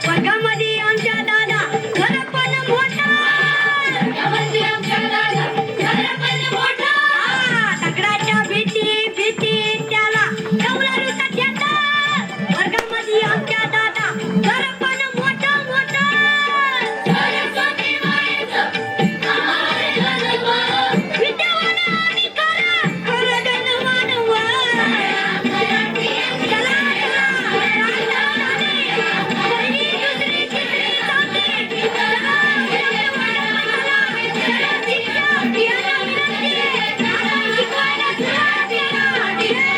वर्गामध्ये आमच्या दादा घर पण मोठा, दगडाच्या भीती भीती त्याला डवलारू सध्याचा. वर्गामध्ये आमच्या दादा घर पण मोठा मोठा, विद्यावान आणि खरा खरा धनवान वा. चला चला पहिली दुसरी तिसरी चौथी, चला शिकवायला सुरुवात केला.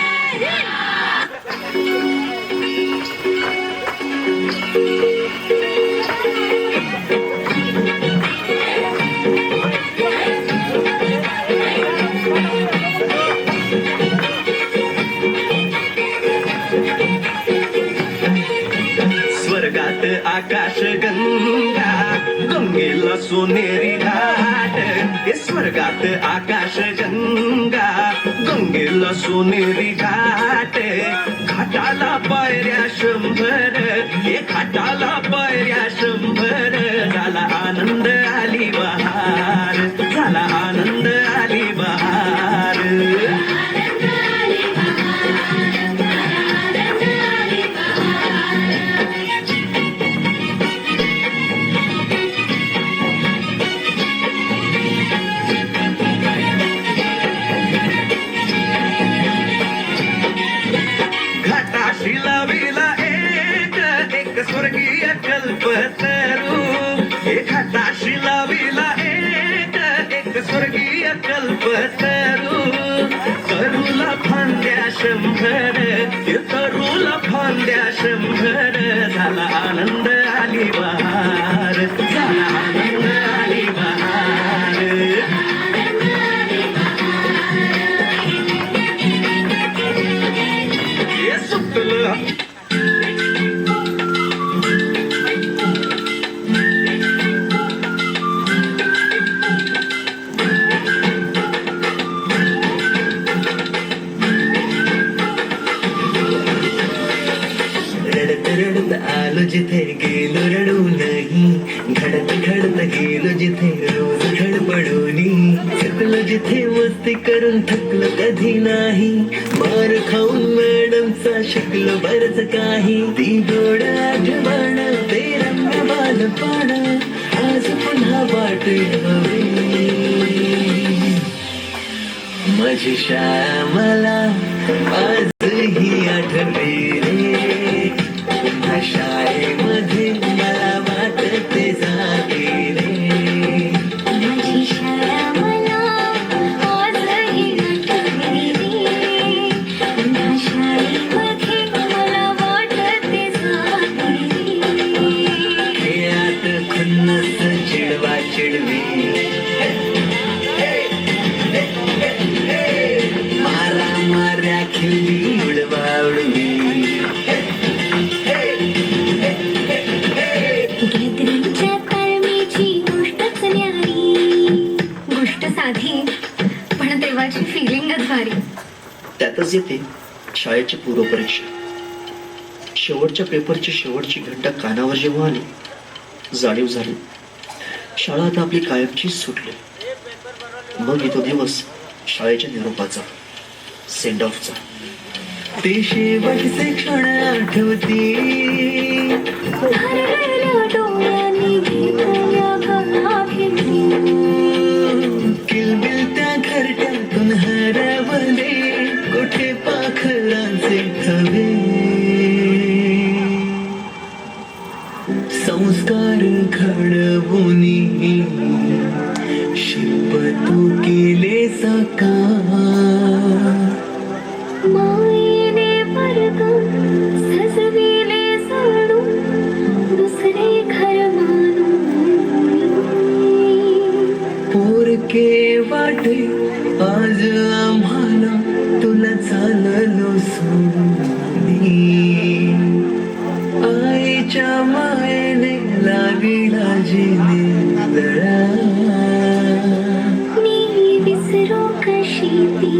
स्वर्गात आकाश गंगा, गंगेला सोनेरी घाट. हे स्वर्गात आकाश गंगा, गंगेला सोनेरी घाट. घाटाला पायऱ्या 100, हे घाटाला पायऱ्या 100. झाला आनंद आली बहार, झाला आनंद आली बहार. घाटाशी लाविला एक स्वर्गीय कल्पतरू. हे घाटाशी लाविला एक स्वर्गीय कल्पतरू. तरूला फांद्या 100, हे तरूला फांद्या 100. झाला आनंद आली बहार, झाला आनंद आली बहार. हे सुटलं रडत रडत आलो जिथे गेलो रडू नाही. घडत घडत गेलो जिथे रोज धडपडोनी. थकलो जिथे मस्ती करून थकलो कधी नाही. मार खाऊन मॅडमचा शिकलो बरच काही. ती गोड आठवण ते रम्य बालपण आज पुन्हा वाटे हवे. माझी शाळा मला आजही आठवते रे. पुन्हा शाळेमध्ये मला वाटते जागे रे. माझी शाळा मला आजही आठवते रे. पुन्हा शाळेमध्ये मला वाटते जागे रे. खेळात खुन्नस चिडवा चिडवी, मारा माऱ्या खिल्ली उडवा उडवी. गॅदरिंगच्या ताळमेची गोष्टच न्यारी. गोष्ट साधी पण तेव्हाची फिलिंगच भारी. त्यातच येते शाळेची पूर्वपरीक्षा. शेवटच्या पेपरची शेवटची घंटा कानावर जेव्हा आली, जाणीव झाली शाळा आता आपली कायमची सुटली. मग येतो दिवस शाळेच्या निरोपाचा, सेंड ऑफचा. ते शेवटचे क्षण आठवती. भरलेल्या डोळ्यांनी घेतल्या गळाभेटी. किलबिलत्या घरट्यातून हरवले कुठे पाखरांचे थवे. संस्कार घडवुनी शिल्प तू केले साकार. मायेने वर्ग सजविले जाणून दुसरे घर मानून. पोरके वाटे आज आम्हाला तुला चाललो सोडून. आईच्या मायेने लाविला जिने लढा. मी विसरू कशी ती